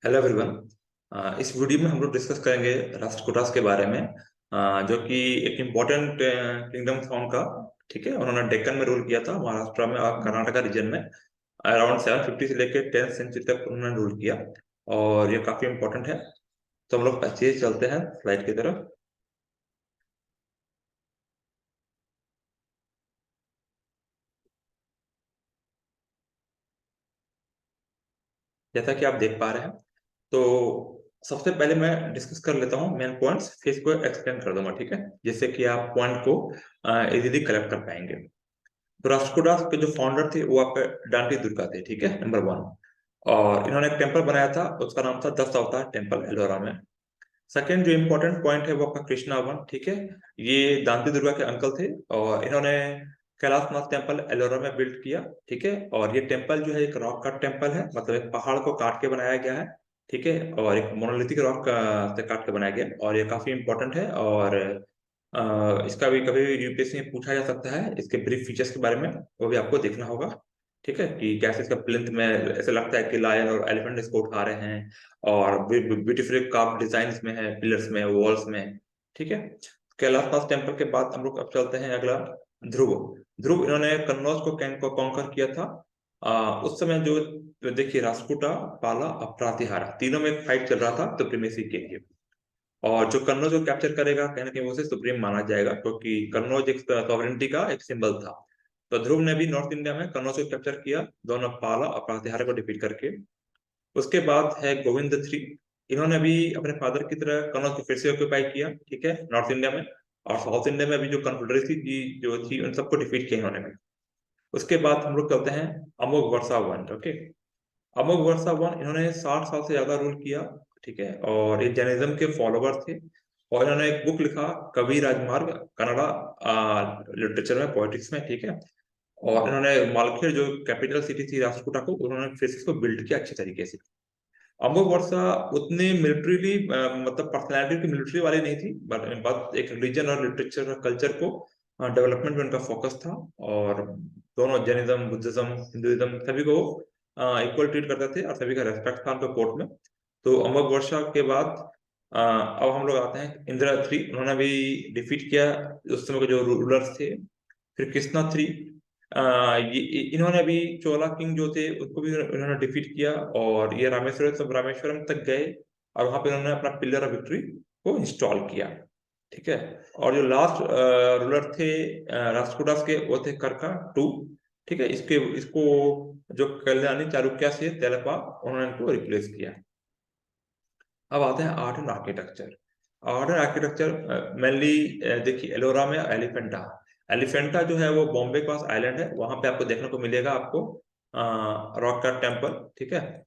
Hello everyone. इस video में हम लोग डिस्कस करेंगे राष्ट्रकूटास के बारे में, जो कि एक इम्पोर्टेंट किंगडम था उनका। ठीक है, उन्होंने डेक्कन में रूल किया था, महाराष्ट्र में और कर्नाटका रीजन में। अराउंड 750 से लेकर 10th सेंचुरी तक उन्होंने रूल किया और ये काफी इम्पोर्टेंट है। तो हम लोग अच्छे से चलते हैं स्लाइड की तरफ। जैसा कि आप देख पा रहे हैं, तो सबसे पहले मैं डिस्कस कर लेता हूँ मेन पॉइंट्स, फिर इसको एक्सप्लेन कर दूंगा। ठीक है, जिससे कि आप पॉइंट को इजीली कलेक्ट कर पाएंगे। तो राष्ट्रकूटास के जो फाउंडर थे वो आपके डांडी दुर्गा थे। ठीक है, नंबर वन। और इन्होंने एक टेम्पल बनाया था, उसका नाम था 10 अवतार टेम्पल एलोरा में। सेकंड जो इम्पोर्टेंट पॉइंट है वो आपका कृष्णा वन। ठीक है, ये दांती दुर्गा के अंकल थे और इन्होंने कैलाशनाथ टेम्पल एलोरा में बिल्ड किया। ठीक है, और ये टेम्पल जो है एक रॉक कट टेम्पल है, मतलब एक पहाड़ को काट के बनाया गया है। ठीक है, और एक मोनोलिथिक रॉक से काट के बनाया गया और ये काफी इंपॉर्टेंट है। और इसका भी कभी यूपीएससी में पूछा जा सकता है, इसके ब्रीफ फीचर्स के बारे में वो भी आपको देखना होगा। ठीक है, कि कैसे इसका प्लिंथ में ऐसा लगता है कि लायन और एलिफेंट इसको उठा रहे हैं, और ब्यूटीफुल कार्व डिजाइन में है, पिलर्स में, वॉल्स में। ठीक है, कैलाशनाथ टेम्पल के बाद हम लोग अब चलते हैं अगला, ध्रुव। ध्रुव इन्होंने कन्नौज को कॉन्कर किया था। उस समय जो देखिए, राष्ट्रकूटा, पाला और प्रातिहारा तीनों में फाइट चल रहा था सुप्रीमेसी के लिए। और जो कन्नौज को कैप्चर करेगा कहीं ना कहीं उसे सुप्रीम माना जाएगा, क्योंकि कन्नौज एक सॉवरेनिटी का एक सिंबल था। तो ध्रुव ने भी नॉर्थ इंडिया में कन्नौज को कैप्चर किया, दोनों पाला और प्रातिहार को डिफीट करके। उसके बाद है गोविंद थ्री। इन्होंने भी अपने फादर की तरह कन्नौज को फिर से ऑक्यूपाई किया। ठीक है, नॉर्थ इंडिया में। और साउथ इंडिया में भी जो कन्फेडरेसी की जो थी उन सबको डिफीट किया इन्होंने भी। उसके बाद हम लोग करते हैं अमोघ वर्षा वन। ओके, अमोघ वर्षा वन इन्होंने 60 साल से ज्यादा रूल किया। ठीक है, और ये जैनिज्म के फॉलोवर थे। और इन्होंने एक बुक लिखा, कवि राजमार्ग, कन्नड़ा लिटरेचर में, पॉलिटिक्स में। ठीक है, और इन्होंने मालखेड़ जो कैपिटल सिटी थी राष्ट्रकूटा को, उन्होंने फिर से इसको बिल्ड किया अच्छे तरीके से। अमोघ वर्षा उतनी मिलिट्रीली, मतलब पर्सनैलिटी की मिलिट्री वाली नहीं थी, बट एक रिलीजन और लिटरेचर और कल्चर को डेवलपमेंट में उनका फोकस था। और दोनों जैनिज्म, बुद्धिज्म, हिंदुइज्म सभी को इक्वल ट्रीट करते थे और सभी का रेस्पेक्ट था उनके कोर्ट में। तो अमोघ वर्षा के बाद अब हम लोग आते हैं इंदिरा थ्री। उन्होंने भी डिफीट किया उस समय के जो रूलर्स थे। फिर कृष्णा थ्री, इन्होंने भी चोला किंग जो थे उनको भी इन्होंने डिफीट किया, और ये रामेश्वरम तक गए और वहां पे इन्होंने अपना पिलर ऑफ विक्ट्री को इंस्टॉल किया। ठीक है, और जो लास्ट रूलर थे राष्ट्रकूटास के, वो थे करका टू। ठीक है, इसके इसको जो कल्याणी चालुक्य से तेलपा, उन्होंने इनको रिप्लेस किया। अब आते हैं art and architecture. Art and architecture mainly देखिए, एलोरा में एलिफेंटा। एलिफेंटा जो है वो बॉम्बे के पास आइलैंड है, वहां पे आपको देखने को मिलेगा आपको रॉक का टेम्पल। ठीक है,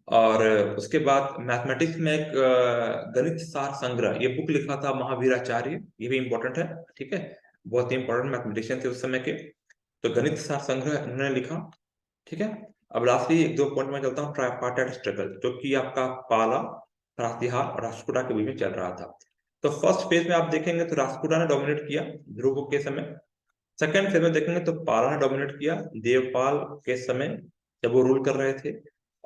और उसके बाद मैथमेटिक्स में एक गणित सार संग्रह, ये बुक लिखा था महावीराचार्य, ये भी इंपॉर्टेंट है। ठीक है, बहुत ही इंपॉर्टेंट मैथमेटिशियन थे उस समय के। तो गणित सार संग्रह इन्होंने लिखा। ठीक है, अब लास्टली एक दो पॉइंट में चलता हूँ, ट्राइपार्टाइट स्ट्रगल, जो कि आपका पाला, प्रातिहार और राष्ट्रकूटा के बीच में चल रहा था। तो फर्स्ट फेज में आप देखेंगे तो राष्ट्रकूटा ने डोमिनेट किया ध्रुव के समय। सेकंड फेज में देखेंगे तो पाला ने डोमिनेट किया देवपाल के समय, जब वो रूल कर रहे थे।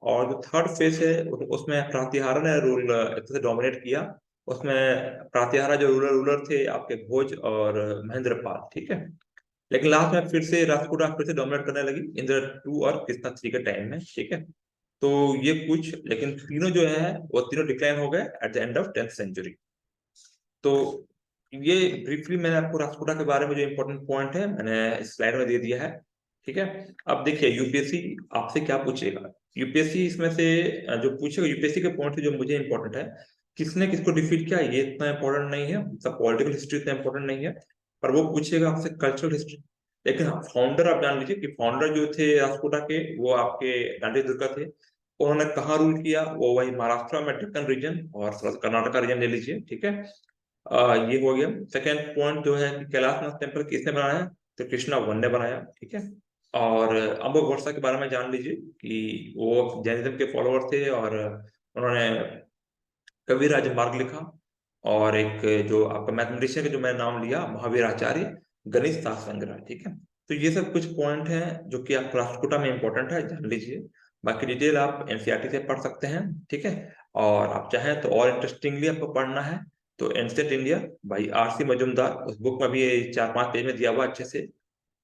और जो थर्ड फेज है उसमें प्रातिहारा ने रूल अच्छे से डोमिनेट किया। उसमें प्रातिहारा जो रूलर रूलर थे आपके भोज और महेंद्रपाल। ठीक है, लेकिन लास्ट में फिर से राजपूत फिर से डोमिनेट करने लगी इंद्र टू और कृष्णा थ्री के टाइम में। ठीक है, तो ये कुछ, लेकिन तीनों जो है वो तीनों डिक्लाइन हो गए at the end of 10th century. तो ये ब्रीफली मैंने आपको राजपूता के बारे में जो इंपॉर्टेंट पॉइंट है मैंने इस स्लाइड में दे दिया है। ठीक है, अब देखिए यूपीएससी आपसे क्या पूछेगा। यूपीएससी इसमें से जो पूछेगा, यूपीएससी के पॉइंट जो मुझे इंपॉर्टेंट है, किसने किसको डिफीट किया, ये इतना इंपॉर्टेंट नहीं है, सब पॉलिटिकल हिस्ट्री इतना इंपॉर्टेंट नहीं है। पर वो पूछेगा आपसे कल्चरल हिस्ट्री। लेकिन हाँ, फाउंडर आप जान लीजिए कि फाउंडर जो थे राजपूता के, वो आपके दांडी दुर्गा थे। उन्होंने कहाँ रूल किया, वो वही महाराष्ट्र में डेक्कन रीजन और कर्नाटका रीजन ले लीजिए। ठीक है, ये हो गया। सेकेंड पॉइंट जो है कि कैलाशनाथ टेम्पल किसने बनाया है, तो कृष्णा वन ने बनाया। ठीक है, और अम्बो गोडसा के बारे में जान लीजिए कि वो जैनिज्म के फॉलोअर थे और उन्होंने कवि राजमार्ग लिखा। और एक जो आपका मैथमेटिशियन का जो मैंने नाम लिया, महावीर आचार्य, गणित शास्त्र संग्रह। ठीक है, तो ये सब कुछ पॉइंट हैं जो कि आप राष्ट्रकूटा में इंपॉर्टेंट है, जान लीजिए। बाकी डिटेल आप एनसीईआरटी से पढ़ सकते हैं, ठीक है। और आप चाहें तो और इंटरेस्टिंगली आपको पढ़ना है तो एंसेट इंडिया भाई आरसी मजूमदार, उस बुक में भी 4-5 पेज में दिया हुआ, अच्छे से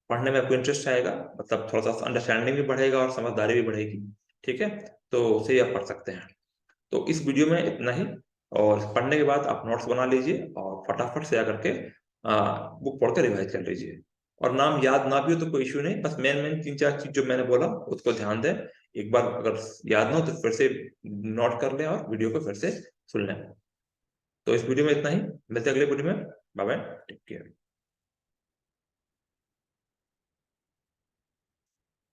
पढ़ने में आपको इंटरेस्ट आएगा, मतलब थोड़ा सा अंडरस्टैंडिंग भी बढ़ेगा और समझदारी भी बढ़ेगी, ठीक है। तो उसे आप पढ़ सकते हैं। तो इस वीडियो में इतना ही, और पढ़ने के बाद आप नोट्स बना लीजिए और फटाफट से आकर के बुक पढ़कर रिवाइज कर लीजिए। और नाम याद ना भी हो तो कोई इशू नहीं, बस मेन मेन 3-4 चीज जो मैंने बोला उसको ध्यान दें। एक बार अगर याद ना हो तो फिर से नोट कर लें और वीडियो को फिर से सुन लें। तो इस वीडियो में इतना ही, मिलते हैं अगले वीडियो में। Bye bye, take care.